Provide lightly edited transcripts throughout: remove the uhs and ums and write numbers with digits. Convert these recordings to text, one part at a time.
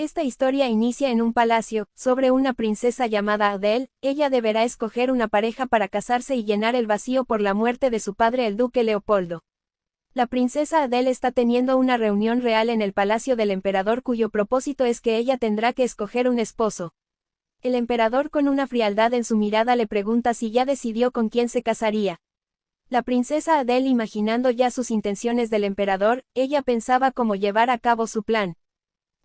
Esta historia inicia en un palacio, sobre una princesa llamada Adele. Ella deberá escoger una pareja para casarse y llenar el vacío por la muerte de su padre el duque Leopoldo. La princesa Adele está teniendo una reunión real en el palacio del emperador cuyo propósito es que ella tendrá que escoger un esposo. El emperador con una frialdad en su mirada le pregunta si ya decidió con quién se casaría. La princesa Adele, imaginando ya sus intenciones del emperador, ella pensaba cómo llevar a cabo su plan.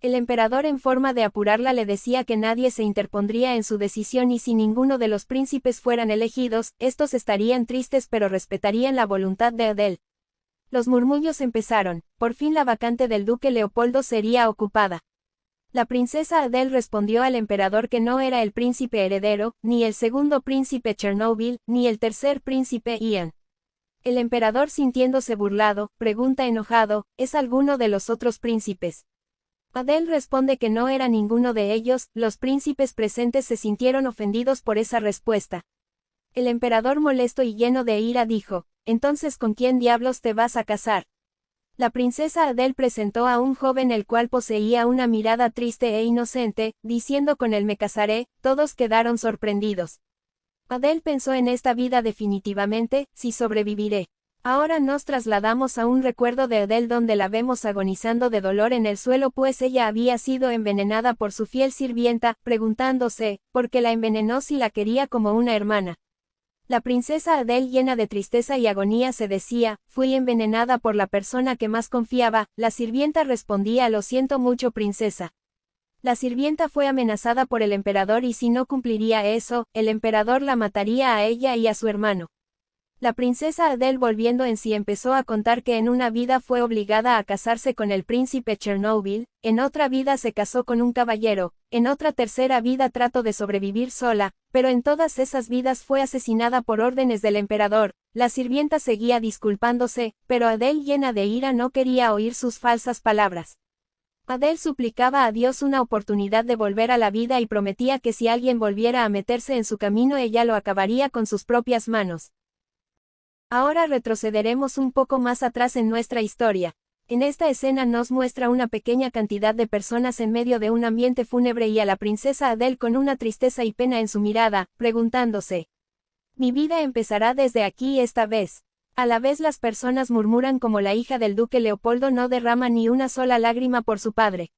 El emperador, en forma de apurarla, le decía que nadie se interpondría en su decisión y si ninguno de los príncipes fueran elegidos, estos estarían tristes pero respetarían la voluntad de Adele. Los murmullos empezaron. Por fin la vacante del duque Leopoldo sería ocupada. La princesa Adele respondió al emperador que no era el príncipe heredero, ni el segundo príncipe Chernobyl, ni el tercer príncipe Ian. El emperador, sintiéndose burlado, pregunta enojado, ¿es alguno de los otros príncipes? Adele responde que no era ninguno de ellos. Los príncipes presentes se sintieron ofendidos por esa respuesta. El emperador, molesto y lleno de ira, dijo, «¿Entonces con quién diablos te vas a casar?» La princesa Adele presentó a un joven el cual poseía una mirada triste e inocente, diciendo «Con él me casaré». Todos quedaron sorprendidos. Adele pensó en esta vida definitivamente, si sobreviviré. Ahora nos trasladamos a un recuerdo de Adele donde la vemos agonizando de dolor en el suelo pues ella había sido envenenada por su fiel sirvienta, preguntándose, ¿por qué la envenenó si la quería como una hermana? La princesa Adele, llena de tristeza y agonía, se decía, fui envenenada por la persona que más confiaba. La sirvienta respondía, lo siento mucho, princesa. La sirvienta fue amenazada por el emperador y si no cumpliría eso, el emperador la mataría a ella y a su hermano. La princesa Adele, volviendo en sí, empezó a contar que en una vida fue obligada a casarse con el príncipe Chernobyl, en otra vida se casó con un caballero, en otra tercera vida trató de sobrevivir sola, pero en todas esas vidas fue asesinada por órdenes del emperador. La sirvienta seguía disculpándose, pero Adele, llena de ira, no quería oír sus falsas palabras. Adele suplicaba a Dios una oportunidad de volver a la vida y prometía que si alguien volviera a meterse en su camino ella lo acabaría con sus propias manos. Ahora retrocederemos un poco más atrás en nuestra historia. En esta escena nos muestra una pequeña cantidad de personas en medio de un ambiente fúnebre y a la princesa Adele con una tristeza y pena en su mirada, preguntándose: «Mi vida empezará desde aquí esta vez». A la vez las personas murmuran como la hija del duque Leopoldo no derrama ni una sola lágrima por su padre.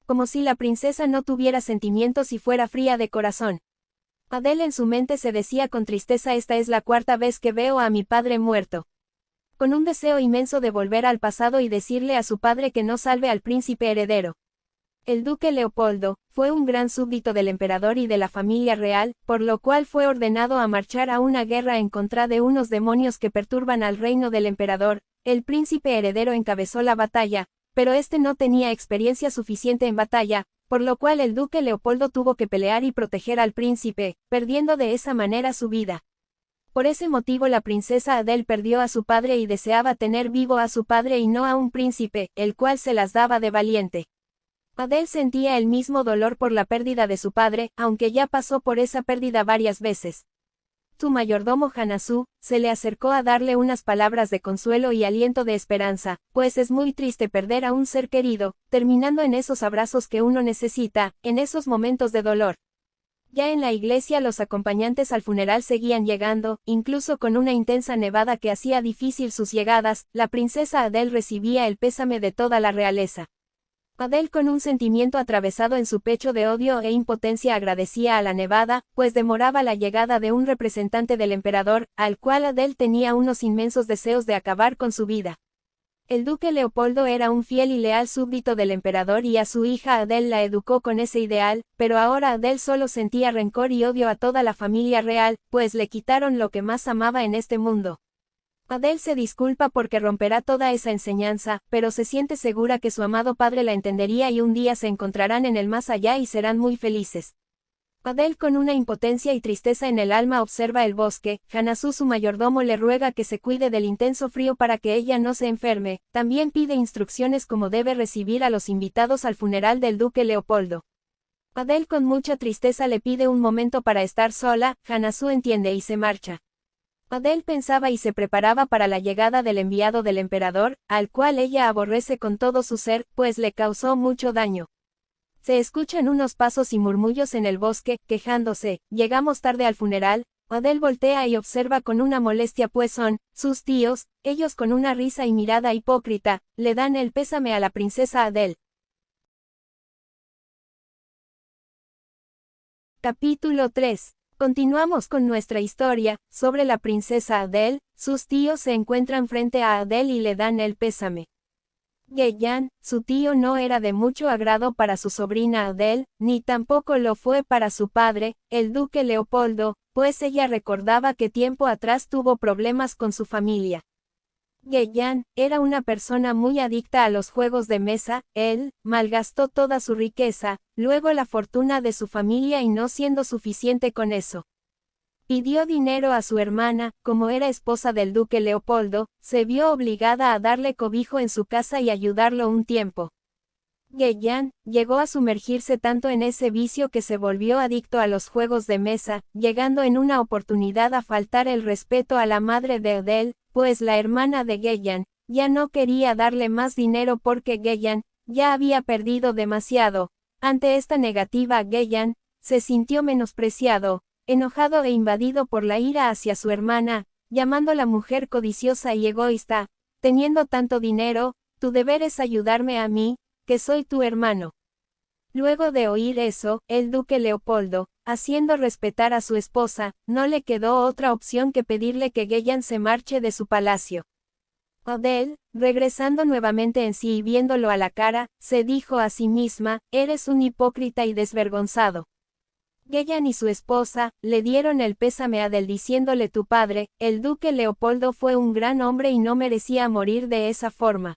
Como si la princesa no tuviera sentimientos y fuera fría de corazón. Adele en su mente se decía con tristeza, esta es la cuarta vez que veo a mi padre muerto. Con un deseo inmenso de volver al pasado y decirle a su padre que no salve al príncipe heredero. El duque Leopoldo fue un gran súbdito del emperador y de la familia real, por lo cual fue ordenado a marchar a una guerra en contra de unos demonios que perturban al reino del emperador. El príncipe heredero encabezó la batalla, pero este no tenía experiencia suficiente en batalla, por lo cual el duque Leopoldo tuvo que pelear y proteger al príncipe, perdiendo de esa manera su vida. Por ese motivo la princesa Adele perdió a su padre y deseaba tener vivo a su padre y no a un príncipe, el cual se las daba de valiente. Adele sentía el mismo dolor por la pérdida de su padre, aunque ya pasó por esa pérdida varias veces. Su mayordomo Hanasu se le acercó a darle unas palabras de consuelo y aliento de esperanza, pues es muy triste perder a un ser querido, terminando en esos abrazos que uno necesita, en esos momentos de dolor. Ya en la iglesia los acompañantes al funeral seguían llegando, incluso con una intensa nevada que hacía difícil sus llegadas. La princesa Adele recibía el pésame de toda la realeza. Adele, con un sentimiento atravesado en su pecho de odio e impotencia, agradecía a la nevada, pues demoraba la llegada de un representante del emperador, al cual Adele tenía unos inmensos deseos de acabar con su vida. El duque Leopoldo era un fiel y leal súbdito del emperador y a su hija Adele la educó con ese ideal, pero ahora Adele solo sentía rencor y odio a toda la familia real, pues le quitaron lo que más amaba en este mundo. Adele se disculpa porque romperá toda esa enseñanza, pero se siente segura que su amado padre la entendería y un día se encontrarán en el más allá y serán muy felices. Adele, con una impotencia y tristeza en el alma, observa el bosque. Hanasu, su mayordomo, le ruega que se cuide del intenso frío para que ella no se enferme. También pide instrucciones cómo debe recibir a los invitados al funeral del duque Leopoldo. Adele, con mucha tristeza, le pide un momento para estar sola. Hanasu entiende y se marcha. Adele pensaba y se preparaba para la llegada del enviado del emperador, al cual ella aborrece con todo su ser, pues le causó mucho daño. Se escuchan unos pasos y murmullos en el bosque, quejándose. Llegamos tarde al funeral. Adele voltea y observa con una molestia pues son sus tíos. Ellos con una risa y mirada hipócrita, le dan el pésame a la princesa Adele. Capítulo 3. Continuamos con nuestra historia. Sobre la princesa Adele, sus tíos se encuentran frente a Adele y le dan el pésame. Geyan, su tío, no era de mucho agrado para su sobrina Adele, ni tampoco lo fue para su padre, el duque Leopoldo, pues ella recordaba que tiempo atrás tuvo problemas con su familia. Geyan era una persona muy adicta a los juegos de mesa. Él malgastó toda su riqueza, luego la fortuna de su familia y no siendo suficiente con eso. Pidió dinero a su hermana. Como era esposa del duque Leopoldo, se vio obligada a darle cobijo en su casa y ayudarlo un tiempo. Geyan llegó a sumergirse tanto en ese vicio que se volvió adicto a los juegos de mesa, llegando en una oportunidad a faltar el respeto a la madre de Adele, pues la hermana de Geyan ya no quería darle más dinero porque Geyan ya había perdido demasiado. Ante esta negativa, Geyan se sintió menospreciado, enojado e invadido por la ira hacia su hermana, llamándola mujer codiciosa y egoísta. Teniendo tanto dinero, tu deber es ayudarme a mí, que soy tu hermano. Luego de oír eso, el duque Leopoldo, haciendo respetar a su esposa, no le quedó otra opción que pedirle que Geyan se marche de su palacio. Adele, regresando nuevamente en sí y viéndolo a la cara, se dijo a sí misma, eres un hipócrita y desvergonzado. Geyan y su esposa le dieron el pésame a Adele diciéndole tu padre, el duque Leopoldo, fue un gran hombre y no merecía morir de esa forma.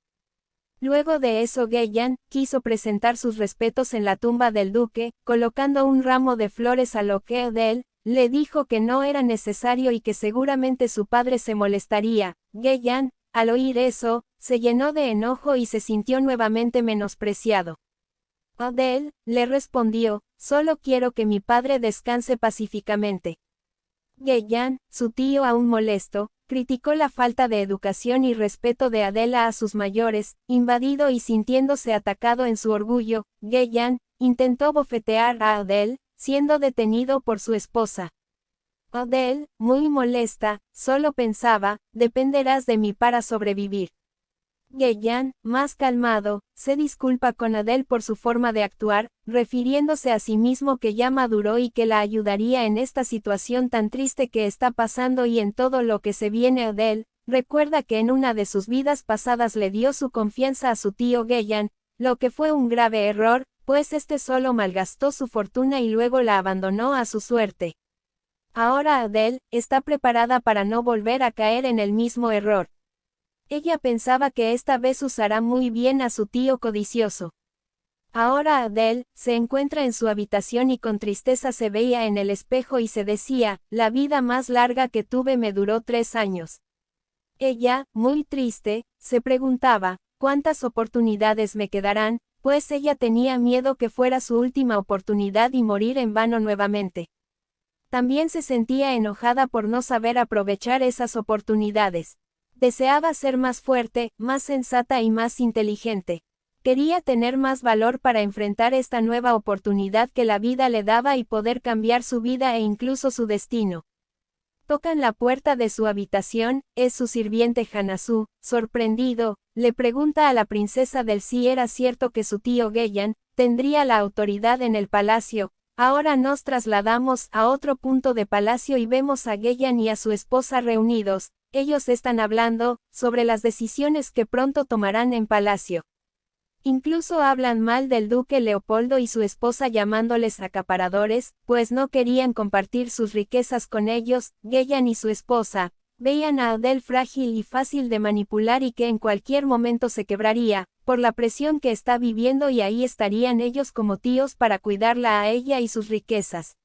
Luego de eso Geyan quiso presentar sus respetos en la tumba del duque, colocando un ramo de flores, a lo que Adele le dijo que no era necesario y que seguramente su padre se molestaría. Geyan, al oír eso, se llenó de enojo y se sintió nuevamente menospreciado. Adele le respondió, solo quiero que mi padre descanse pacíficamente. Geyan, su tío aún molesto, criticó la falta de educación y respeto de Adele a sus mayores. Invadido y sintiéndose atacado en su orgullo, Geyan intentó bofetear a Adele, siendo detenido por su esposa. Adele, muy molesta, solo pensaba, dependerás de mí para sobrevivir. Geyan, más calmado, se disculpa con Adele por su forma de actuar, refiriéndose a sí mismo que ya maduró y que la ayudaría en esta situación tan triste que está pasando y en todo lo que se viene. Adele recuerda que en una de sus vidas pasadas le dio su confianza a su tío Geyan, lo que fue un grave error, pues este solo malgastó su fortuna y luego la abandonó a su suerte. Ahora Adele está preparada para no volver a caer en el mismo error. Ella pensaba que esta vez usará muy bien a su tío codicioso. Ahora Adele se encuentra en su habitación y con tristeza se veía en el espejo y se decía, la vida más larga que tuve me duró 3 años. Ella, muy triste, se preguntaba, ¿cuántas oportunidades me quedarán? Pues ella tenía miedo que fuera su última oportunidad y morir en vano nuevamente. También se sentía enojada por no saber aprovechar esas oportunidades. Deseaba ser más fuerte, más sensata y más inteligente. Quería tener más valor para enfrentar esta nueva oportunidad que la vida le daba y poder cambiar su vida e incluso su destino. Tocan la puerta de su habitación, es su sirviente Hanasu. Sorprendido, le pregunta a la princesa Adele si era cierto que su tío Geyan tendría la autoridad en el palacio. Ahora nos trasladamos a otro punto de palacio y vemos a Geyan y a su esposa reunidos. Ellos están hablando sobre las decisiones que pronto tomarán en palacio. Incluso hablan mal del duque Leopoldo y su esposa llamándoles acaparadores, pues no querían compartir sus riquezas con ellos. Geyan y su esposa veían a Adele frágil y fácil de manipular y que en cualquier momento se quebraría, por la presión que está viviendo, y ahí estarían ellos como tíos para cuidarla a ella y sus riquezas.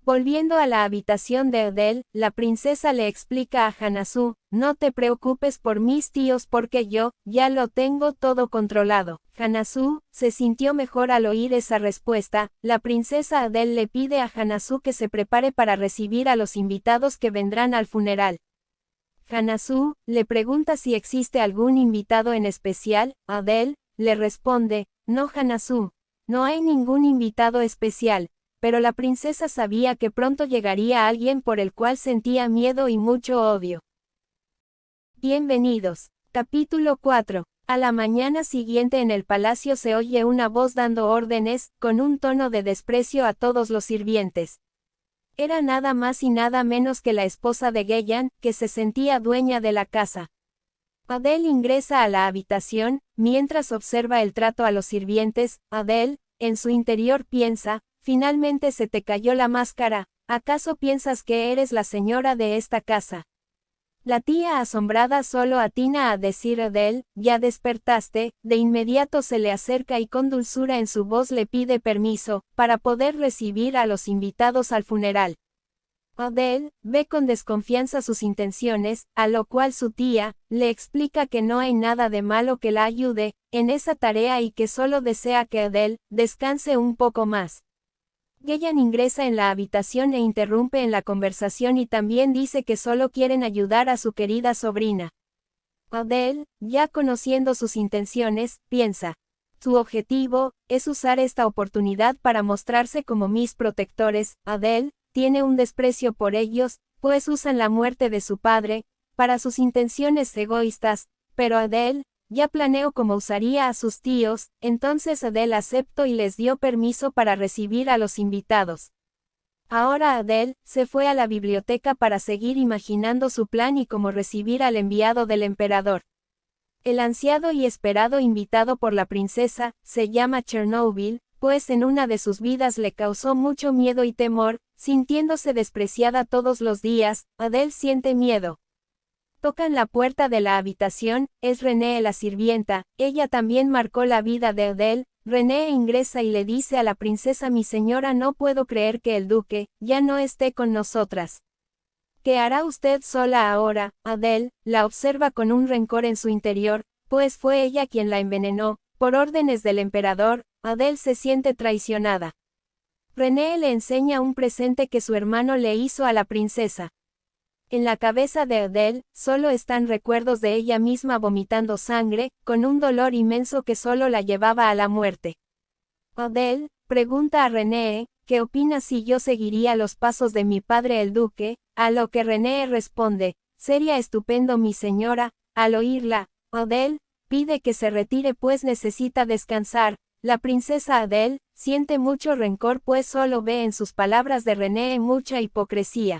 Volviendo a la habitación de Adele, la princesa le explica a Hanasu, no te preocupes por mis tíos porque yo ya lo tengo todo controlado. Hanasu se sintió mejor al oír esa respuesta. La princesa Adele le pide a Hanasu que se prepare para recibir a los invitados que vendrán al funeral. Hanasu le pregunta si existe algún invitado en especial. Adele le responde, no Hanasu. No hay ningún invitado especial, pero la princesa sabía que pronto llegaría alguien por el cual sentía miedo y mucho odio. Bienvenidos. Capítulo 4. A la mañana siguiente en el palacio se oye una voz dando órdenes, con un tono de desprecio a todos los sirvientes. Era nada más y nada menos que la esposa de Ghellan, que se sentía dueña de la casa. Adele ingresa a la habitación, mientras observa el trato a los sirvientes. Adele, en su interior piensa, finalmente se te cayó la máscara, ¿acaso piensas que eres la señora de esta casa? La tía asombrada solo atina a decir Adele, ya despertaste, de inmediato se le acerca y con dulzura en su voz le pide permiso, para poder recibir a los invitados al funeral. Adele ve con desconfianza sus intenciones, a lo cual su tía le explica que no hay nada de malo que la ayude en esa tarea y que solo desea que Adele descanse un poco más. Ghellan ingresa en la habitación e interrumpe en la conversación y también dice que solo quieren ayudar a su querida sobrina. Adele, ya conociendo sus intenciones, piensa. Su objetivo es usar esta oportunidad para mostrarse como mis protectores. Adele tiene un desprecio por ellos, pues usan la muerte de su padre para sus intenciones egoístas, pero Adele ya planeó cómo usaría a sus tíos. Entonces Adele aceptó y les dio permiso para recibir a los invitados. Ahora Adele se fue a la biblioteca para seguir imaginando su plan y cómo recibir al enviado del emperador. El ansiado y esperado invitado por la princesa se llama Chernobyl, pues en una de sus vidas le causó mucho miedo y temor, sintiéndose despreciada todos los días. Adele siente miedo. Tocan la puerta de la habitación, es René la sirvienta, ella también marcó la vida de Adele. René ingresa y le dice a la princesa: mi señora, no puedo creer que el duque ya no esté con nosotras. ¿Qué hará usted sola ahora? Adele la observa con un rencor en su interior, pues fue ella quien la envenenó, por órdenes del emperador. Adele se siente traicionada. René le enseña un presente que su hermano le hizo a la princesa. En la cabeza de Adele, solo están recuerdos de ella misma vomitando sangre, con un dolor inmenso que solo la llevaba a la muerte. Adele pregunta a René, ¿qué opina si yo seguiría los pasos de mi padre el duque? A lo que René responde, sería estupendo mi señora. Al oírla, Adele pide que se retire pues necesita descansar. La princesa Adele siente mucho rencor pues solo ve en sus palabras de René mucha hipocresía.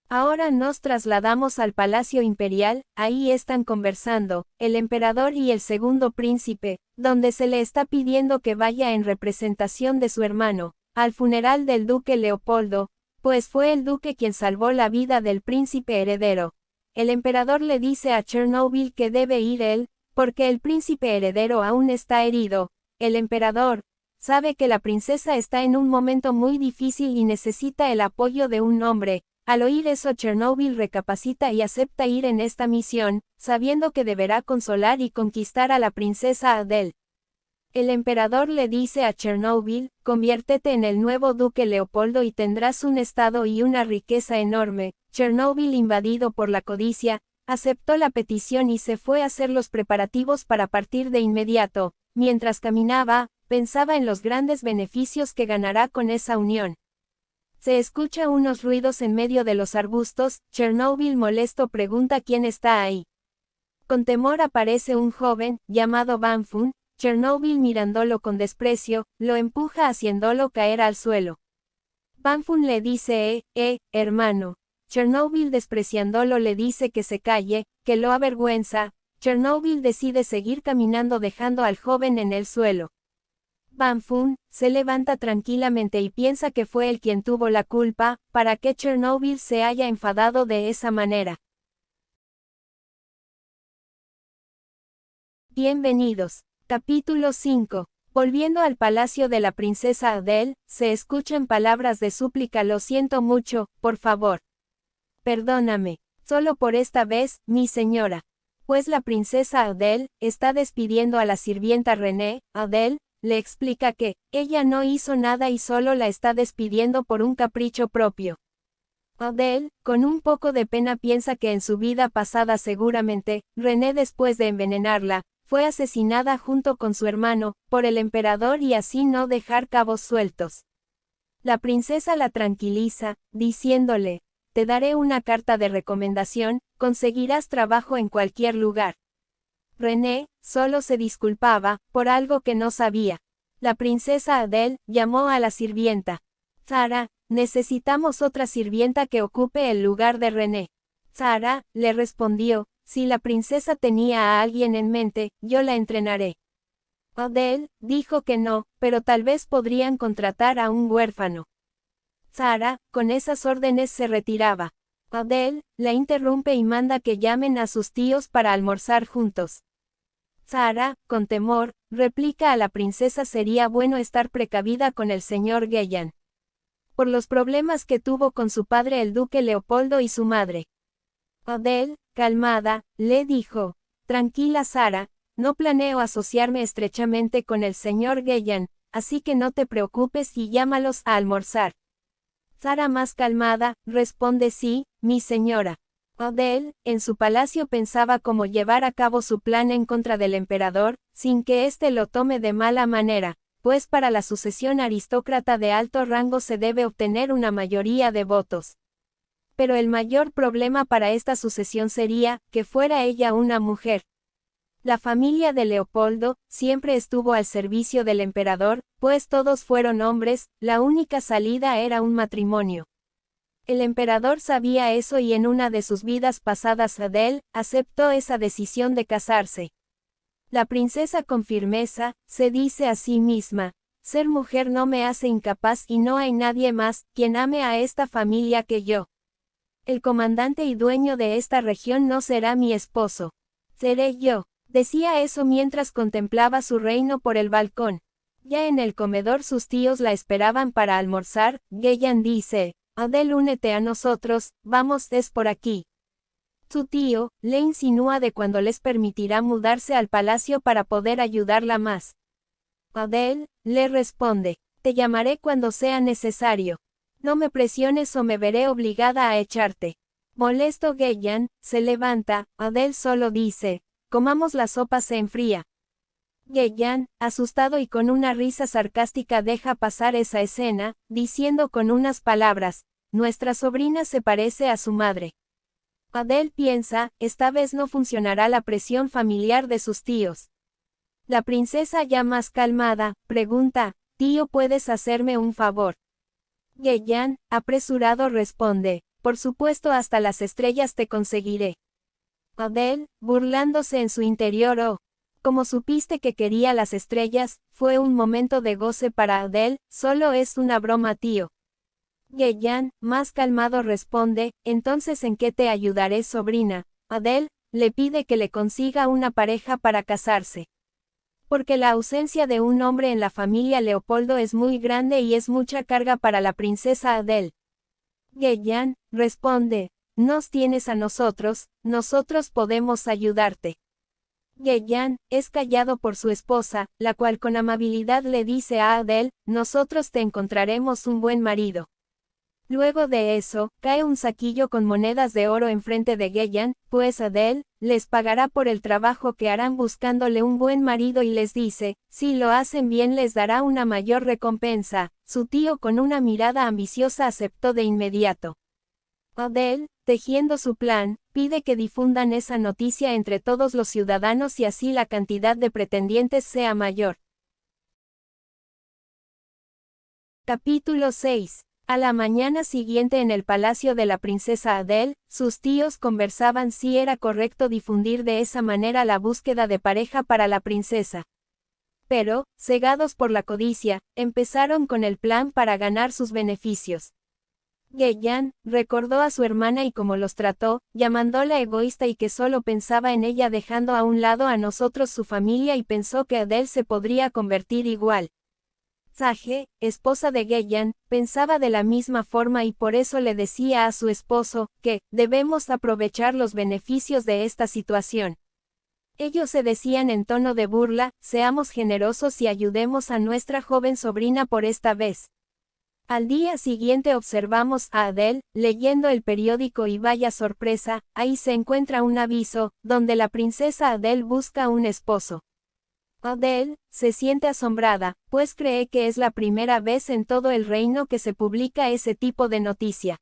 Ahora nos trasladamos al Palacio Imperial, ahí están conversando, el emperador y el segundo príncipe, donde se le está pidiendo que vaya en representación de su hermano, al funeral del duque Leopoldo, pues fue el duque quien salvó la vida del príncipe heredero. El emperador le dice a Chernobyl que debe ir él, porque el príncipe heredero aún está herido. El emperador sabe que la princesa está en un momento muy difícil y necesita el apoyo de un hombre. Al oír eso Chernobyl recapacita y acepta ir en esta misión, sabiendo que deberá consolar y conquistar a la princesa Adele. El emperador le dice a Chernobyl, conviértete en el nuevo duque Leopoldo y tendrás un estado y una riqueza enorme. Chernobyl, invadido por la codicia, aceptó la petición y se fue a hacer los preparativos para partir de inmediato. Mientras caminaba, pensaba en los grandes beneficios que ganará con esa unión. Se escucha unos ruidos en medio de los arbustos. Chernobyl molesto pregunta quién está ahí. Con temor aparece un joven, llamado Banfun. Chernobyl mirándolo con desprecio, lo empuja haciéndolo caer al suelo. Banfun le dice hermano. Chernobyl despreciándolo le dice que se calle, que lo avergüenza. Chernobyl decide seguir caminando dejando al joven en el suelo. Banfun se levanta tranquilamente y piensa que fue él quien tuvo la culpa, para que Chernobyl se haya enfadado de esa manera. Bienvenidos. Capítulo 5. Volviendo al palacio de la princesa Adele, se escuchan palabras de súplica: lo siento mucho, por favor. Perdóname. Solo por esta vez, mi señora. Pues la princesa Adele está despidiendo a la sirvienta René. Adele le explica que ella no hizo nada y solo la está despidiendo por un capricho propio. Adele, con un poco de pena, piensa que en su vida pasada seguramente, René después de envenenarla, fue asesinada junto con su hermano, por el emperador y así no dejar cabos sueltos. La princesa la tranquiliza, diciéndole, te daré una carta de recomendación, conseguirás trabajo en cualquier lugar. René, solo se disculpaba, por algo que no sabía. La princesa Adele, llamó a la sirvienta. Sara, necesitamos otra sirvienta que ocupe el lugar de René. Sara, le respondió, si la princesa tenía a alguien en mente, yo la entrenaré. Adele, dijo que no, pero tal vez podrían contratar a un huérfano. Sara, con esas órdenes se retiraba. Adele, la interrumpe y manda que llamen a sus tíos para almorzar juntos. Sara, con temor, replica a la princesa sería bueno estar precavida con el señor Gueyan. Por los problemas que tuvo con su padre el duque Leopoldo y su madre. Adele, calmada, le dijo, tranquila Sara, no planeo asociarme estrechamente con el señor Gueyan, así que no te preocupes y llámalos a almorzar. Sara más calmada, responde sí, mi señora. Adele, en su palacio pensaba cómo llevar a cabo su plan en contra del emperador, sin que éste lo tome de mala manera, pues para la sucesión aristócrata de alto rango se debe obtener una mayoría de votos. Pero el mayor problema para esta sucesión sería, que fuera ella una mujer. La familia de Leopoldo, siempre estuvo al servicio del emperador, pues todos fueron hombres, la única salida era un matrimonio. El emperador sabía eso y en una de sus vidas pasadas Adele, aceptó esa decisión de casarse. La princesa con firmeza, se dice a sí misma, ser mujer no me hace incapaz y no hay nadie más, quien ame a esta familia que yo. El comandante y dueño de esta región no será mi esposo. Seré yo. Decía eso mientras contemplaba su reino por el balcón. Ya en el comedor sus tíos la esperaban para almorzar. Gueyan dice, Adele únete a nosotros, vamos es por aquí. Su tío, le insinúa de cuándo les permitirá mudarse al palacio para poder ayudarla más. Adele, le responde, te llamaré cuando sea necesario. No me presiones o me veré obligada a echarte. Molesto Gueyan, se levanta, Adele solo dice, comamos la sopa se enfría. Gueyan, asustado y con una risa sarcástica deja pasar esa escena, diciendo con unas palabras, nuestra sobrina se parece a su madre. Adele piensa, esta vez no funcionará la presión familiar de sus tíos. La princesa ya más calmada, pregunta, tío ¿puedes hacerme un favor? Gueyan, apresurado responde, por supuesto hasta las estrellas te conseguiré. Adele, burlándose en su interior como supiste que quería las estrellas, fue un momento de goce para Adele, solo es una broma tío. Gueyan, más calmado responde, entonces ¿en qué te ayudaré sobrina? Adele, le pide que le consiga una pareja para casarse. Porque la ausencia de un hombre en la familia Leopoldo es muy grande y es mucha carga para la princesa Adele. Gueyan, responde, nos tienes a nosotros podemos ayudarte. Gueyan, es callado por su esposa, la cual con amabilidad le dice a Adele, nosotros te encontraremos un buen marido. Luego de eso, cae un saquillo con monedas de oro enfrente de Gueyan, pues Adele, les pagará por el trabajo que harán buscándole un buen marido y les dice, si lo hacen bien les dará una mayor recompensa. Su tío con una mirada ambiciosa aceptó de inmediato. Adele, tejiendo su plan, pide que difundan esa noticia entre todos los ciudadanos y así la cantidad de pretendientes sea mayor. Capítulo 6. A la mañana siguiente en el palacio de la princesa Adele, sus tíos conversaban si era correcto difundir de esa manera la búsqueda de pareja para la princesa. Pero, cegados por la codicia, empezaron con el plan para ganar sus beneficios. Gueyan, recordó a su hermana y cómo los trató, llamándola egoísta y que solo pensaba en ella dejando a un lado a nosotros su familia y pensó que Adele se podría convertir igual. Sage, esposa de Gueyan, pensaba de la misma forma y por eso le decía a su esposo, que, debemos aprovechar los beneficios de esta situación. Ellos se decían en tono de burla, seamos generosos y ayudemos a nuestra joven sobrina por esta vez. Al día siguiente observamos a Adele, leyendo el periódico y vaya sorpresa, ahí se encuentra un aviso, donde la princesa Adele busca un esposo. Adele se siente asombrada, pues cree que es la primera vez en todo el reino que se publica ese tipo de noticia.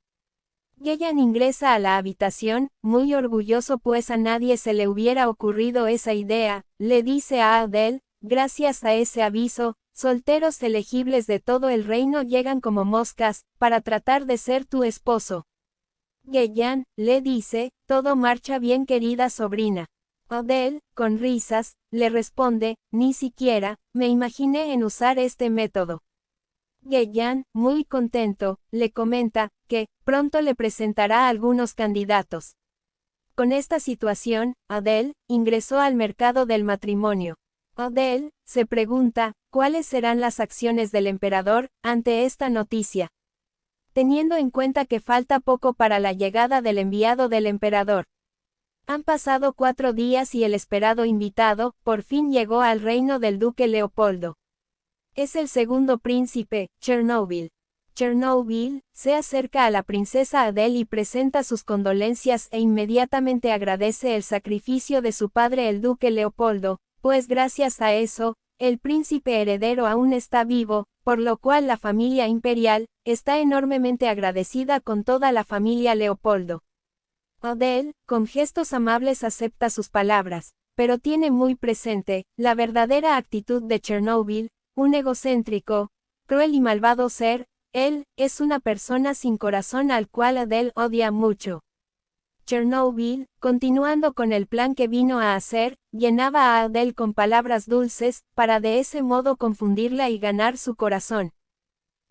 Gillian ingresa a la habitación, muy orgulloso pues a nadie se le hubiera ocurrido esa idea, le dice a Adele, gracias a ese aviso, solteros elegibles de todo el reino llegan como moscas, para tratar de ser tu esposo. Gillian le dice, todo marcha bien querida sobrina. Adele, con risas, le responde, ni siquiera, me imaginé en usar este método. Gillian, muy contento, le comenta, que, pronto le presentará a algunos candidatos. Con esta situación, Adele, ingresó al mercado del matrimonio. Adele, se pregunta, ¿cuáles serán las acciones del emperador, ante esta noticia? Teniendo en cuenta que falta poco para la llegada del enviado del emperador. Han pasado 4 días y el esperado invitado, por fin llegó al reino del duque Leopoldo. Es el segundo príncipe, Chernobyl. Chernobyl se acerca a la princesa Adele y presenta sus condolencias e inmediatamente agradece el sacrificio de su padre el duque Leopoldo, pues gracias a eso, el príncipe heredero aún está vivo, por lo cual la familia imperial está enormemente agradecida con toda la familia Leopoldo. Adele, con gestos amables acepta sus palabras, pero tiene muy presente la verdadera actitud de Chernobyl, un egocéntrico, cruel y malvado ser. Él es una persona sin corazón al cual Adele odia mucho. Chernobyl, continuando con el plan que vino a hacer, llenaba a Adele con palabras dulces, para de ese modo confundirla y ganar su corazón.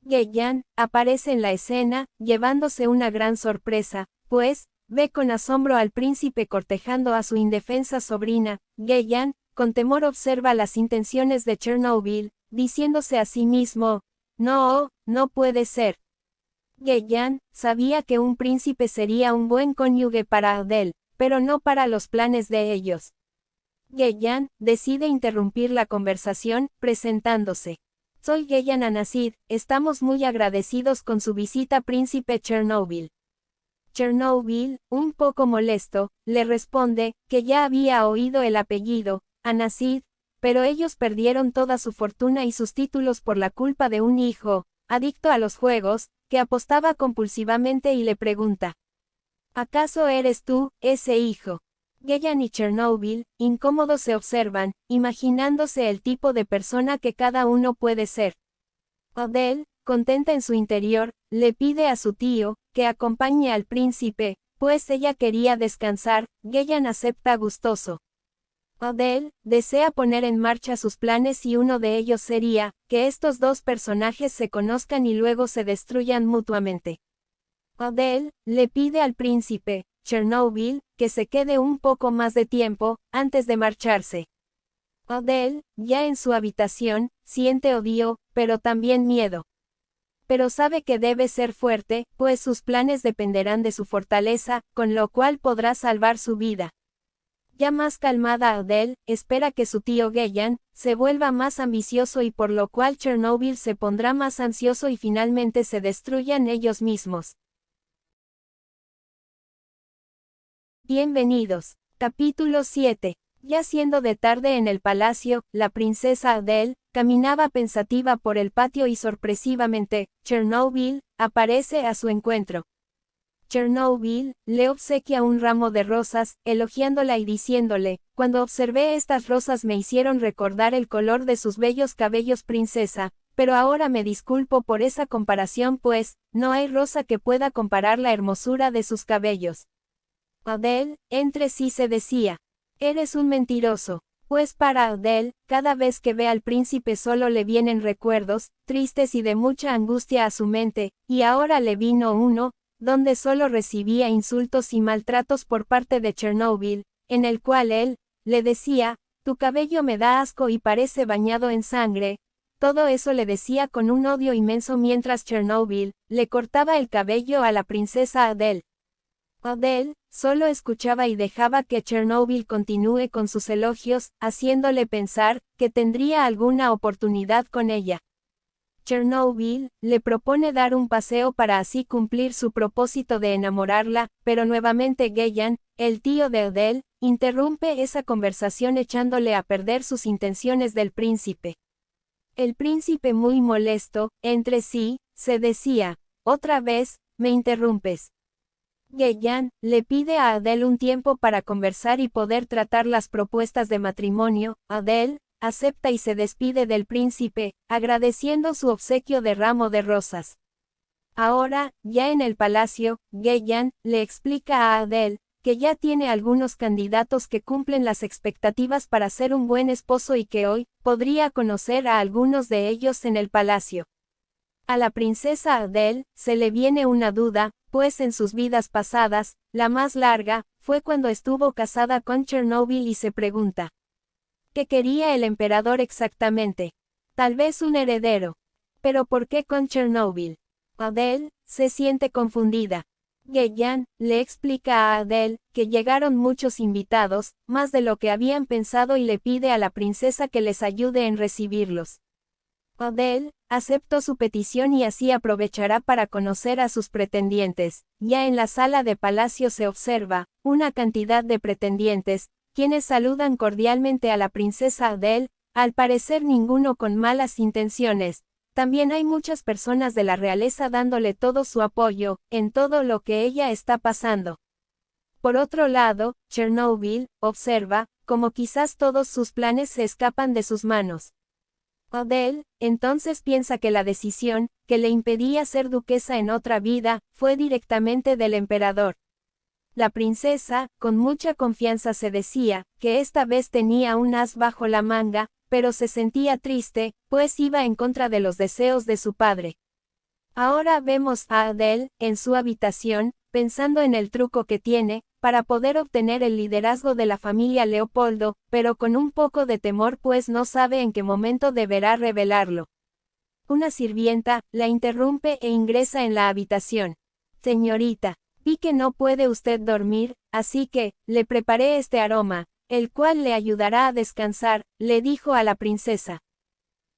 Gillian aparece en la escena, llevándose una gran sorpresa, pues, ve con asombro al príncipe cortejando a su indefensa sobrina. Gillian, con temor observa las intenciones de Chernobyl, diciéndose a sí mismo, no, no puede ser. Gillian sabía que un príncipe sería un buen cónyuge para Adele, pero no para los planes de ellos. Gillian decide interrumpir la conversación, presentándose. Soy Gillian Anasid, estamos muy agradecidos con su visita príncipe Chernobyl. Chernobyl, un poco molesto, le responde, que ya había oído el apellido, Anasid, pero ellos perdieron toda su fortuna y sus títulos por la culpa de un hijo, adicto a los juegos, que apostaba compulsivamente y le pregunta. ¿Acaso eres tú, ese hijo? Gillian y Chernobyl, incómodos se observan, imaginándose el tipo de persona que cada uno puede ser. Adele, contenta en su interior, le pide a su tío, que acompañe al príncipe, pues ella quería descansar. Gillian acepta gustoso. Adele desea poner en marcha sus planes y uno de ellos sería, que estos dos personajes se conozcan y luego se destruyan mutuamente. Adele le pide al príncipe, Chernobyl, que se quede un poco más de tiempo, antes de marcharse. Adele, ya en su habitación, siente odio, pero también miedo. Pero sabe que debe ser fuerte, pues sus planes dependerán de su fortaleza, con lo cual podrá salvar su vida. Ya más calmada Adele, espera que su tío Gillian se vuelva más ambicioso y por lo cual Chernobyl se pondrá más ansioso y finalmente se destruyan ellos mismos. Bienvenidos. Capítulo 7. Ya siendo de tarde en el palacio, la princesa Adele caminaba pensativa por el patio y sorpresivamente, Chernobyl aparece a su encuentro. Chernobyl le obsequia un ramo de rosas, elogiándola y diciéndole, cuando observé estas rosas me hicieron recordar el color de sus bellos cabellos princesa, pero ahora me disculpo por esa comparación pues, no hay rosa que pueda comparar la hermosura de sus cabellos. Adele, entre sí se decía, eres un mentiroso. Pues para Adele, cada vez que ve al príncipe solo le vienen recuerdos, tristes y de mucha angustia a su mente, y ahora le vino uno, donde solo recibía insultos y maltratos por parte de Chernobyl, en el cual él le decía, tu cabello me da asco y parece bañado en sangre. Todo eso le decía con un odio inmenso mientras Chernobyl le cortaba el cabello a la princesa Adele. Adele solo escuchaba y dejaba que Chernobyl continúe con sus elogios, haciéndole pensar que tendría alguna oportunidad con ella. Chernobyl le propone dar un paseo para así cumplir su propósito de enamorarla, pero nuevamente Geyan, el tío de Adele, interrumpe esa conversación echándole a perder sus intenciones del príncipe. El príncipe, muy molesto, entre sí, se decía, «Otra vez, me interrumpes». Geyan le pide a Adele un tiempo para conversar y poder tratar las propuestas de matrimonio. Adele acepta y se despide del príncipe, agradeciendo su obsequio de ramo de rosas. Ahora, ya en el palacio, Geyan le explica a Adele que ya tiene algunos candidatos que cumplen las expectativas para ser un buen esposo y que hoy podría conocer a algunos de ellos en el palacio. A la princesa Adele se le viene una duda, pues en sus vidas pasadas, la más larga, fue cuando estuvo casada con Chernobyl y se pregunta, ¿qué quería el emperador exactamente? Tal vez un heredero. ¿Pero por qué con Chernobyl? Adele se siente confundida. Geyan le explica a Adele que llegaron muchos invitados, más de lo que habían pensado y le pide a la princesa que les ayude en recibirlos. Adele aceptó su petición y así aprovechará para conocer a sus pretendientes. Ya en la sala de palacio se observa una cantidad de pretendientes, quienes saludan cordialmente a la princesa Adele, al parecer ninguno con malas intenciones. También hay muchas personas de la realeza dándole todo su apoyo, en todo lo que ella está pasando. Por otro lado, Chernobyl observa como quizás todos sus planes se escapan de sus manos. Adele entonces piensa que la decisión que le impedía ser duquesa en otra vida fue directamente del emperador. La princesa, con mucha confianza se decía que esta vez tenía un as bajo la manga, pero se sentía triste, pues iba en contra de los deseos de su padre. Ahora vemos a Adele en su habitación, pensando en el truco que tiene, para poder obtener el liderazgo de la familia Leopoldo, pero con un poco de temor pues no sabe en qué momento deberá revelarlo. Una sirvienta la interrumpe e ingresa en la habitación. Señorita, vi que no puede usted dormir, así que, le preparé este aroma, el cual le ayudará a descansar, le dijo a la princesa.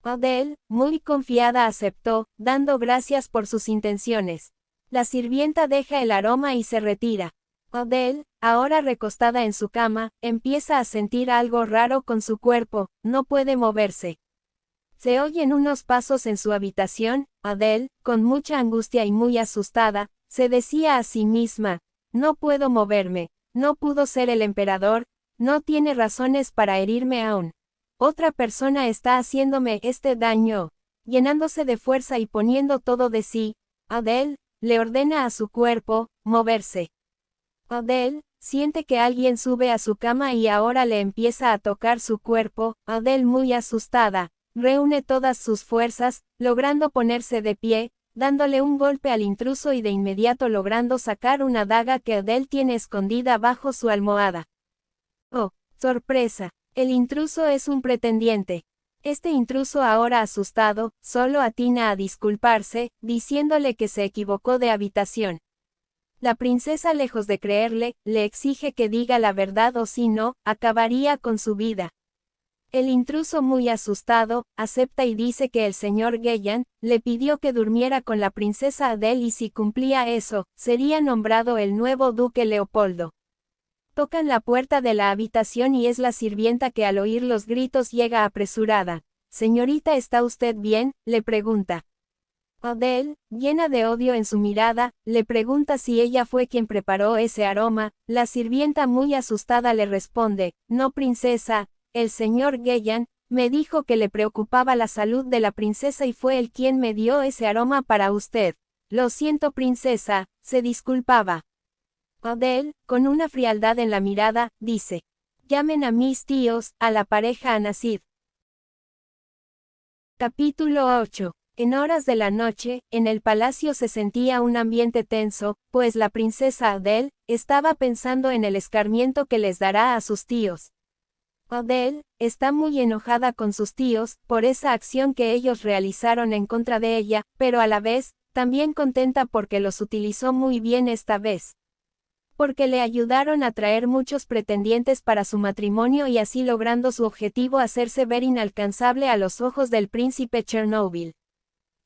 Adele, muy confiada aceptó, dando gracias por sus intenciones. La sirvienta deja el aroma y se retira. Adele, ahora recostada en su cama, empieza a sentir algo raro con su cuerpo, no puede moverse. Se oyen unos pasos en su habitación. Adele, con mucha angustia y muy asustada, se decía a sí misma, no puedo moverme, no pudo ser el emperador, no tiene razones para herirme aún. Otra persona está haciéndome este daño. Llenándose de fuerza y poniendo todo de sí, Adele le ordena a su cuerpo moverse. Adele siente que alguien sube a su cama y ahora le empieza a tocar su cuerpo. Adele, muy asustada, reúne todas sus fuerzas, logrando ponerse de pie, dándole un golpe al intruso y de inmediato logrando sacar una daga que Adele tiene escondida bajo su almohada. ¡Oh, sorpresa! El intruso es un pretendiente. Este intruso, ahora asustado, solo atina a disculparse, diciéndole que se equivocó de habitación. La princesa, lejos de creerle, le exige que diga la verdad o si no, acabaría con su vida. El intruso, muy asustado, acepta y dice que el señor Geyan le pidió que durmiera con la princesa Adele y si cumplía eso, sería nombrado el nuevo duque Leopoldo. Tocan la puerta de la habitación y es la sirvienta que al oír los gritos llega apresurada. «Señorita, ¿está usted bien?», le pregunta. Adele, llena de odio en su mirada, le pregunta si ella fue quien preparó ese aroma. La sirvienta, muy asustada, le responde, «No, princesa, el señor Geyan me dijo que le preocupaba la salud de la princesa y fue él quien me dio ese aroma para usted». «Lo siento, princesa», se disculpaba. Adele, con una frialdad en la mirada, dice, «Llamen a mis tíos, a la pareja Anasid». Capítulo 8. En horas de la noche, en el palacio se sentía un ambiente tenso, pues la princesa Adele estaba pensando en el escarmiento que les dará a sus tíos. Adele está muy enojada con sus tíos por esa acción que ellos realizaron en contra de ella, pero a la vez, también contenta porque los utilizó muy bien esta vez. Porque le ayudaron a traer muchos pretendientes para su matrimonio y así logrando su objetivo, hacerse ver inalcanzable a los ojos del príncipe Chernobyl.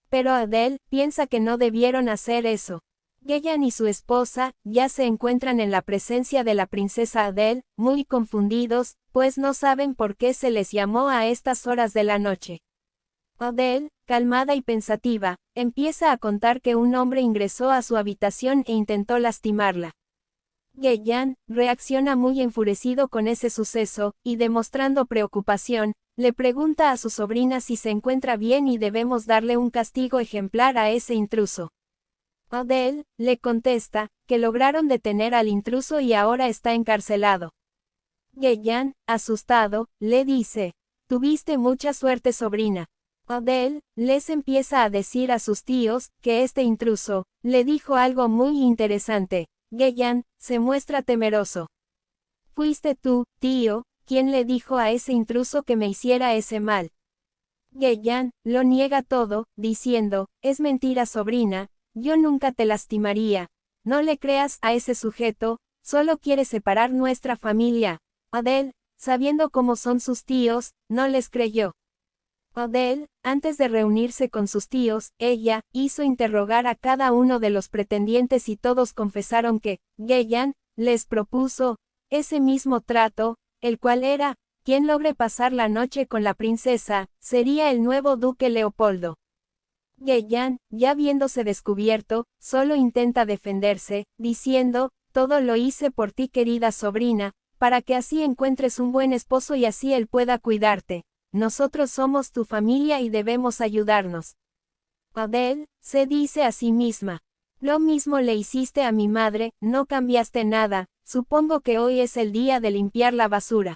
Pero Adele piensa que no debieron hacer eso. Geyan y su esposa ya se encuentran en la presencia de la princesa Adele, muy confundidos, pues no saben por qué se les llamó a estas horas de la noche. Adele, calmada y pensativa, empieza a contar que un hombre ingresó a su habitación e intentó lastimarla. Geyan reacciona muy enfurecido con ese suceso, y demostrando preocupación, le pregunta a su sobrina si se encuentra bien y debemos darle un castigo ejemplar a ese intruso. Adele le contesta que lograron detener al intruso y ahora está encarcelado. Geyan, asustado, le dice: tuviste mucha suerte, sobrina. Adele les empieza a decir a sus tíos que este intruso le dijo algo muy interesante. Geyan se muestra temeroso. Fuiste tú, tío, quien le dijo a ese intruso que me hiciera ese mal. Geyan lo niega todo, diciendo: es mentira, sobrina, yo nunca te lastimaría. No le creas a ese sujeto, solo quiere separar nuestra familia. Adele, sabiendo cómo son sus tíos, no les creyó. Adele, antes de reunirse con sus tíos, ella hizo interrogar a cada uno de los pretendientes y todos confesaron que Geyan les propuso ese mismo trato, el cual era: quien logre pasar la noche con la princesa, sería el nuevo duque Leopoldo. Geyan, ya viéndose descubierto, solo intenta defenderse, diciendo: todo lo hice por ti, querida sobrina, para que así encuentres un buen esposo y así él pueda cuidarte. Nosotros somos tu familia y debemos ayudarnos. Adele se dice a sí misma: lo mismo le hiciste a mi madre, no cambiaste nada, supongo que hoy es el día de limpiar la basura.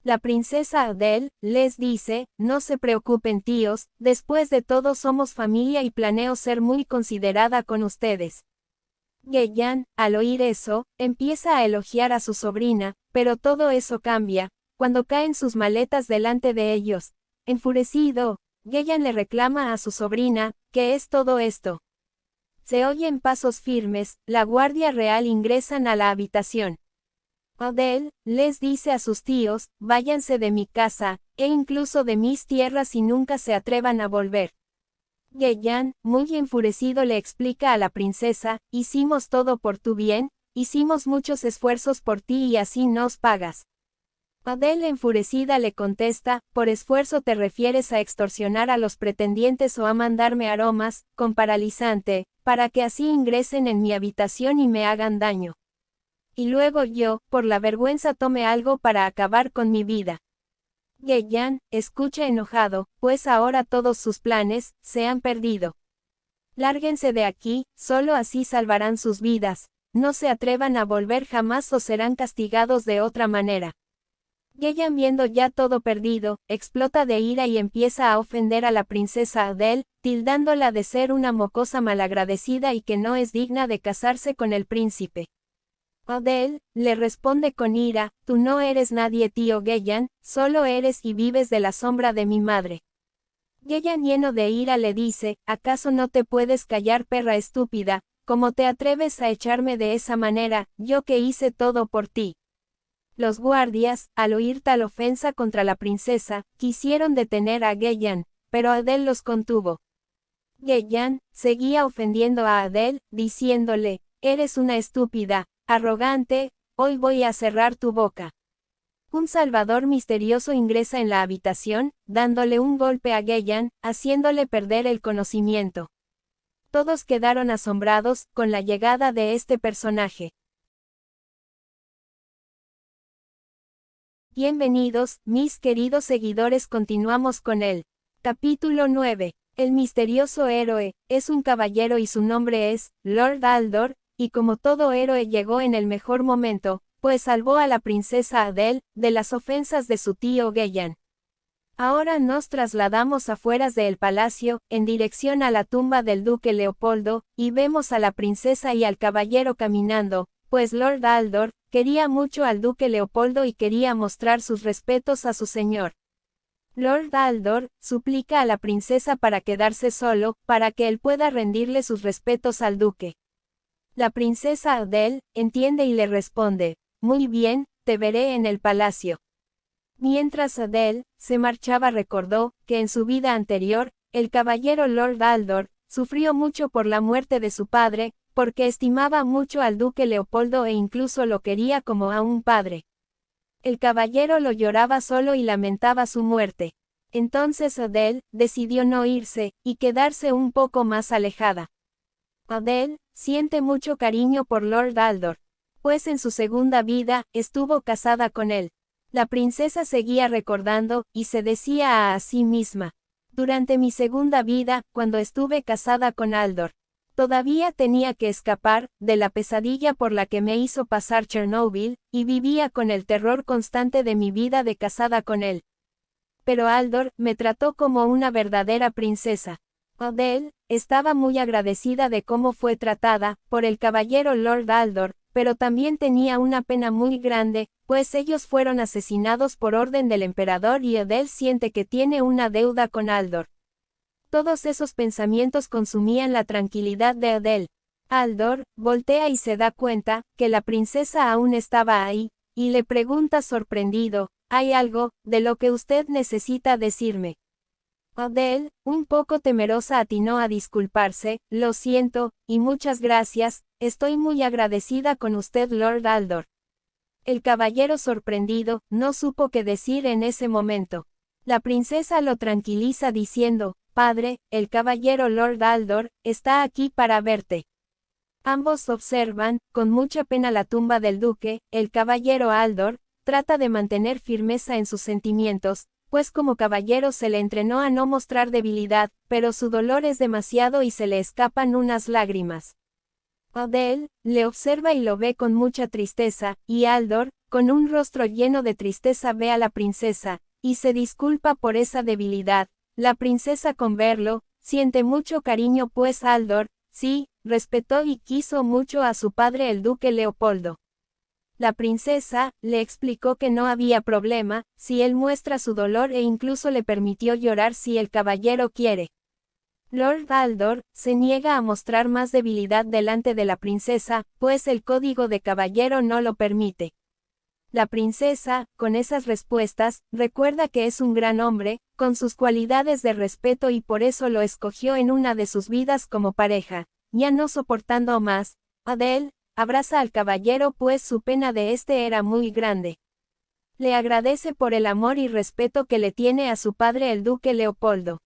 La princesa Adele les dice: no se preocupen, tíos, después de todo somos familia y planeo ser muy considerada con ustedes. Geyan, al oír eso, empieza a elogiar a su sobrina, pero todo eso cambia cuando caen sus maletas delante de ellos. Enfurecido, Geyan le reclama a su sobrina: ¿qué es todo esto? Se oyen pasos firmes, la guardia real ingresan a la habitación. Adele les dice a sus tíos: váyanse de mi casa, e incluso de mis tierras y nunca se atrevan a volver. Geyan, muy enfurecido, le explica a la princesa: hicimos todo por tu bien, hicimos muchos esfuerzos por ti y así nos pagas. Adele enfurecida le contesta: por esfuerzo te refieres a extorsionar a los pretendientes o a mandarme aromas con paralizante, para que así ingresen en mi habitación y me hagan daño. Y luego yo, por la vergüenza, tome algo para acabar con mi vida. Geyan escucha enojado, pues ahora todos sus planes se han perdido. Lárguense de aquí, solo así salvarán sus vidas. No se atrevan a volver jamás o serán castigados de otra manera. Geyan, viendo ya todo perdido, explota de ira y empieza a ofender a la princesa Adele, tildándola de ser una mocosa malagradecida y que no es digna de casarse con el príncipe. Adele le responde con ira: tú no eres nadie, tío Geyan, solo eres y vives de la sombra de mi madre. Geyan, lleno de ira, le dice: ¿acaso no te puedes callar, perra estúpida? ¿Cómo te atreves a echarme de esa manera, yo que hice todo por ti? Los guardias, al oír tal ofensa contra la princesa, quisieron detener a Geyan, pero Adele los contuvo. Geyan seguía ofendiendo a Adele, diciéndole: eres una estúpida, arrogante, hoy voy a cerrar tu boca. Un salvador misterioso ingresa en la habitación, dándole un golpe a Geyan, haciéndole perder el conocimiento. Todos quedaron asombrados con la llegada de este personaje. Bienvenidos, mis queridos seguidores, continuamos con el capítulo 9. El misterioso héroe es un caballero y su nombre es Lord Aldor, y como todo héroe llegó en el mejor momento, pues salvó a la princesa Adele de las ofensas de su tío Geyan. Ahora nos trasladamos afueras del palacio, en dirección a la tumba del duque Leopoldo, y vemos a la princesa y al caballero caminando, pues Lord Aldor quería mucho al duque Leopoldo y quería mostrar sus respetos a su señor. Lord Aldor suplica a la princesa para quedarse solo, para que él pueda rendirle sus respetos al duque. La princesa Adele entiende y le responde: muy bien, te veré en el palacio. Mientras Adele se marchaba, recordó que en su vida anterior el caballero Lord Aldor, sufrió mucho por la muerte de su padre, porque estimaba mucho al duque Leopoldo e incluso lo quería como a un padre. El caballero lo lloraba solo y lamentaba su muerte. Entonces Adele decidió no irse, y quedarse un poco más alejada. Adele siente mucho cariño por Lord Aldor, pues en su segunda vida, estuvo casada con él. La princesa seguía recordando, y se decía a sí misma: durante mi segunda vida, cuando estuve casada con Aldor, todavía tenía que escapar de la pesadilla por la que me hizo pasar Chernobyl, y vivía con el terror constante de mi vida de casada con él. Pero Aldor me trató como una verdadera princesa. Adele estaba muy agradecida de cómo fue tratada por el caballero Lord Aldor, pero también tenía una pena muy grande, pues ellos fueron asesinados por orden del emperador y Adele siente que tiene una deuda con Aldor. Todos esos pensamientos consumían la tranquilidad de Adele. Aldor voltea y se da cuenta que la princesa aún estaba ahí, y le pregunta sorprendido: ¿hay algo de lo que usted necesita decirme? Adele, un poco temerosa, atinó a disculparse: lo siento, y muchas gracias, estoy muy agradecida con usted, Lord Aldor. El caballero, sorprendido, no supo qué decir en ese momento. La princesa lo tranquiliza diciendo: padre, el caballero Lord Aldor está aquí para verte. Ambos observan, con mucha pena, la tumba del duque. El caballero Aldor trata de mantener firmeza en sus sentimientos, pues como caballero se le entrenó a no mostrar debilidad, pero su dolor es demasiado y se le escapan unas lágrimas. Adele le observa y lo ve con mucha tristeza, y Aldor, con un rostro lleno de tristeza, ve a la princesa, y se disculpa por esa debilidad. La princesa, con verlo, siente mucho cariño, pues Aldor, sí, respetó y quiso mucho a su padre el duque Leopoldo. La princesa le explicó que no había problema si él muestra su dolor e incluso le permitió llorar si el caballero quiere. Lord Aldor se niega a mostrar más debilidad delante de la princesa, pues el código de caballero no lo permite. La princesa, con esas respuestas, recuerda que es un gran hombre, con sus cualidades de respeto, y por eso lo escogió en una de sus vidas como pareja. Ya no soportando más, Adele abraza al caballero, pues su pena de este era muy grande. Le agradece por el amor y respeto que le tiene a su padre el duque Leopoldo.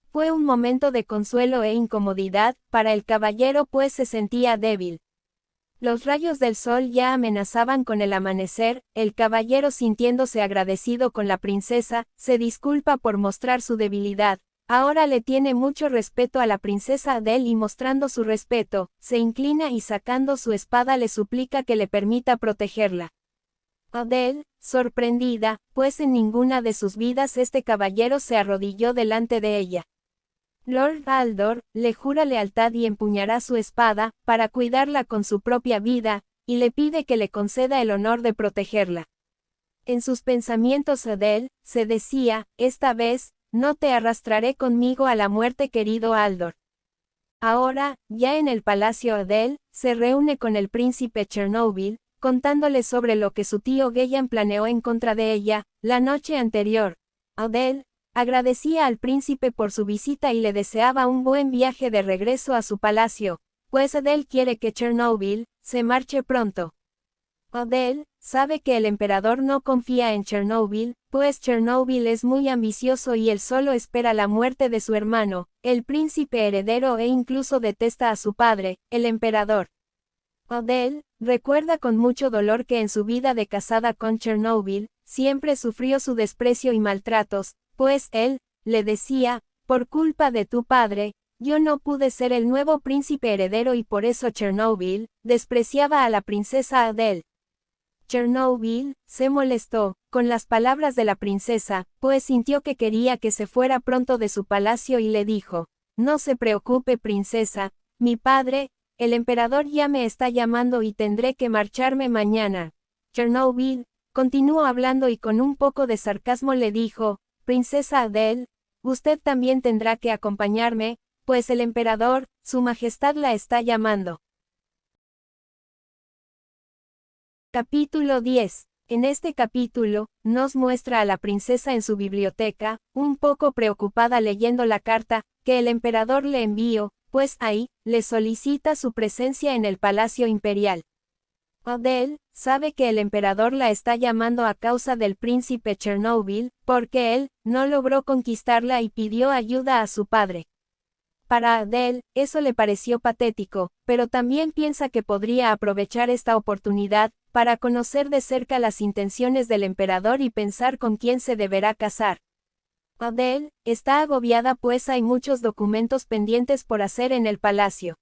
Fue un momento de consuelo e incomodidad para el caballero, pues se sentía débil. Los rayos del sol ya amenazaban con el amanecer. El caballero, sintiéndose agradecido con la princesa, se disculpa por mostrar su debilidad. Ahora le tiene mucho respeto a la princesa Adele y, mostrando su respeto, se inclina y, sacando su espada, le suplica que le permita protegerla. Adele, sorprendida, pues en ninguna de sus vidas este caballero se arrodilló delante de ella. Lord Aldor le jura lealtad y empuñará su espada para cuidarla con su propia vida, y le pide que le conceda el honor de protegerla. En sus pensamientos Adele se decía: esta vez no te arrastraré conmigo a la muerte, querido Aldor. Ahora, ya en el palacio, Adele se reúne con el príncipe Chernobyl, contándole sobre lo que su tío Geyan planeó en contra de ella la noche anterior. Adele agradecía al príncipe por su visita y le deseaba un buen viaje de regreso a su palacio, pues Adele quiere que Chernobyl se marche pronto. Adele sabe que el emperador no confía en Chernobyl, pues Chernobyl es muy ambicioso y él solo espera la muerte de su hermano, el príncipe heredero, e incluso detesta a su padre, el emperador. Adele recuerda con mucho dolor que en su vida de casada con Chernobyl, siempre sufrió su desprecio y maltratos, pues él le decía: por culpa de tu padre, yo no pude ser el nuevo príncipe heredero, y por eso Chernobyl despreciaba a la princesa Adele. Chernobyl se molestó con las palabras de la princesa, pues sintió que quería que se fuera pronto de su palacio, y le dijo: no se preocupe, princesa, mi padre, el emperador, ya me está llamando y tendré que marcharme mañana. Chernobyl continuó hablando y con un poco de sarcasmo le dijo: princesa Adele, usted también tendrá que acompañarme, pues el emperador, su majestad, la está llamando. Capítulo 10. En este capítulo, nos muestra a la princesa en su biblioteca, un poco preocupada leyendo la carta que el emperador le envió, pues ahí, le solicita su presencia en el palacio imperial. Adele sabe que el emperador la está llamando a causa del príncipe Chernobyl, porque él no logró conquistarla y pidió ayuda a su padre. Para Adele, eso le pareció patético, pero también piensa que podría aprovechar esta oportunidad para conocer de cerca las intenciones del emperador y pensar con quién se deberá casar. Adele está agobiada pues hay muchos documentos pendientes por hacer en el palacio.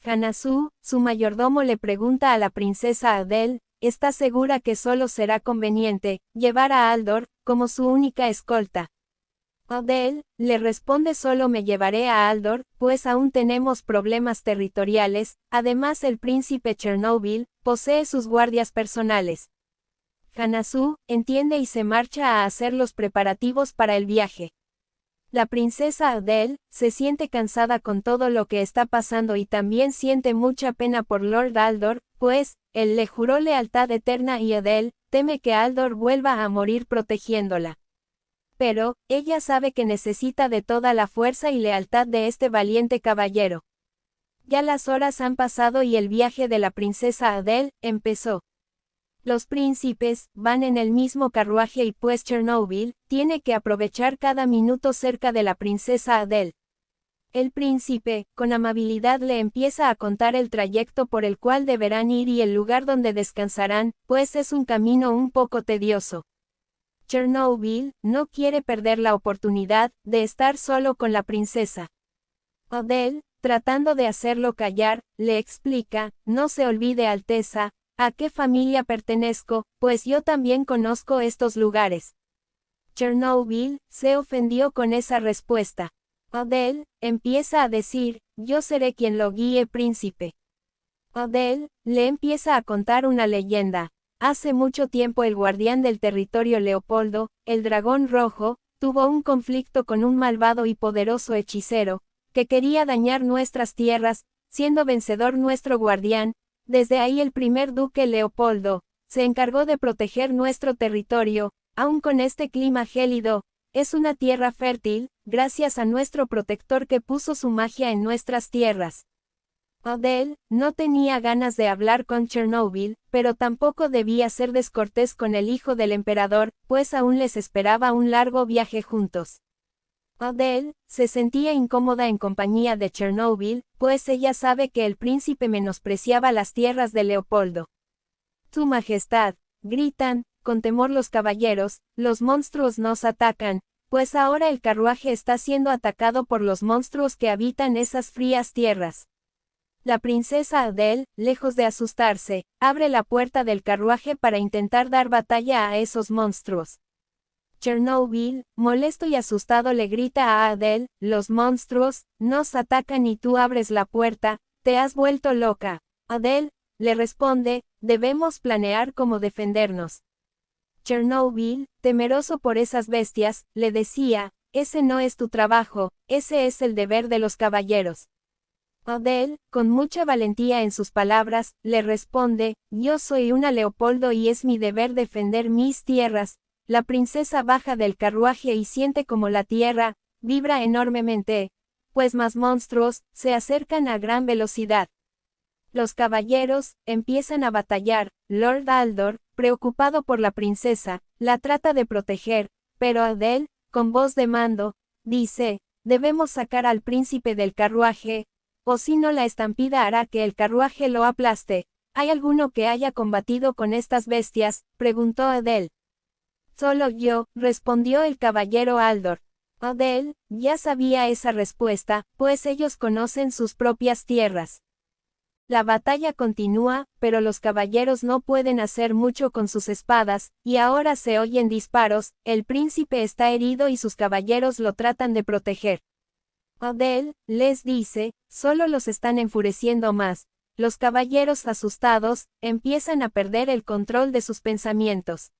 Hanazu, su mayordomo le pregunta a la princesa Adele, ¿está segura que solo será conveniente llevar a Aldor como su única escolta? Adele le responde solo me llevaré a Aldor, pues aún tenemos problemas territoriales, además el príncipe Chernobyl posee sus guardias personales. Hanazu entiende y se marcha a hacer los preparativos para el viaje. La princesa Adele se siente cansada con todo lo que está pasando y también siente mucha pena por Lord Aldor, pues, él le juró lealtad eterna y Adele teme que Aldor vuelva a morir protegiéndola. Pero, ella sabe que necesita de toda la fuerza y lealtad de este valiente caballero. Ya las horas han pasado y el viaje de la princesa Adele empezó. Los príncipes van en el mismo carruaje y pues Chernobyl tiene que aprovechar cada minuto cerca de la princesa Adele. El príncipe, con amabilidad le empieza a contar el trayecto por el cual deberán ir y el lugar donde descansarán, pues es un camino un poco tedioso. Chernobyl no quiere perder la oportunidad de estar solo con la princesa. Adele, tratando de hacerlo callar, le explica, no se olvide Alteza, ¿a qué familia pertenezco? Pues yo también conozco estos lugares. Chernobyl se ofendió con esa respuesta. Adele empieza a decir, yo seré quien lo guíe príncipe. Adele le empieza a contar una leyenda. Hace mucho tiempo el guardián del territorio Leopoldo, el dragón rojo, tuvo un conflicto con un malvado y poderoso hechicero, que quería dañar nuestras tierras, siendo vencedor nuestro guardián. Desde ahí el primer duque Leopoldo se encargó de proteger nuestro territorio, aun con este clima gélido, es una tierra fértil, gracias a nuestro protector que puso su magia en nuestras tierras. Adele no tenía ganas de hablar con Chernobyl, pero tampoco debía ser descortés con el hijo del emperador, pues aún les esperaba un largo viaje juntos. Adele se sentía incómoda en compañía de Chernobyl, pues ella sabe que el príncipe menospreciaba las tierras de Leopoldo. «Tu majestad», gritan, con temor los caballeros, los monstruos nos atacan, pues ahora el carruaje está siendo atacado por los monstruos que habitan esas frías tierras. La princesa Adele, lejos de asustarse, abre la puerta del carruaje para intentar dar batalla a esos monstruos. Chernobyl, molesto y asustado le grita a Adele, los monstruos nos atacan y tú abres la puerta, te has vuelto loca. Adele le responde, debemos planear cómo defendernos. Chernobyl, temeroso por esas bestias, le decía, ese no es tu trabajo, ese es el deber de los caballeros. Adele, con mucha valentía en sus palabras, le responde, yo soy una Leopoldo y es mi deber defender mis tierras. La princesa baja del carruaje y siente como la tierra vibra enormemente, pues más monstruos se acercan a gran velocidad. Los caballeros empiezan a batallar. Lord Aldor, preocupado por la princesa, la trata de proteger, pero Adele, con voz de mando, dice, debemos sacar al príncipe del carruaje, o si no la estampida hará que el carruaje lo aplaste. ¿Hay alguno que haya combatido con estas bestias?, preguntó Adele. Solo yo, respondió el caballero Aldor. Adele ya sabía esa respuesta, pues ellos conocen sus propias tierras. La batalla continúa, pero los caballeros no pueden hacer mucho con sus espadas, y ahora se oyen disparos, el príncipe está herido y sus caballeros lo tratan de proteger. Adele les dice, solo los están enfureciendo más. Los caballeros asustados empiezan a perder el control de sus pensamientos.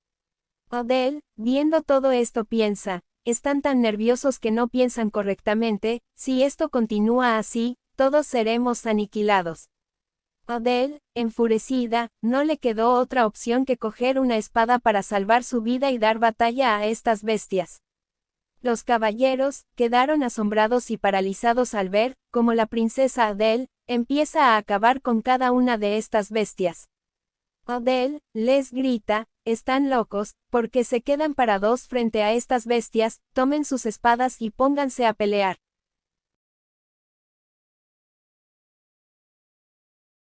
Adele, viendo todo esto piensa, están tan nerviosos que no piensan correctamente, si esto continúa así, todos seremos aniquilados. Adele, enfurecida, no le quedó otra opción que coger una espada para salvar su vida y dar batalla a estas bestias. Los caballeros quedaron asombrados y paralizados al ver cómo la princesa Adele empieza a acabar con cada una de estas bestias. Adele les grita: están locos, porque se quedan parados frente a estas bestias, tomen sus espadas y pónganse a pelear.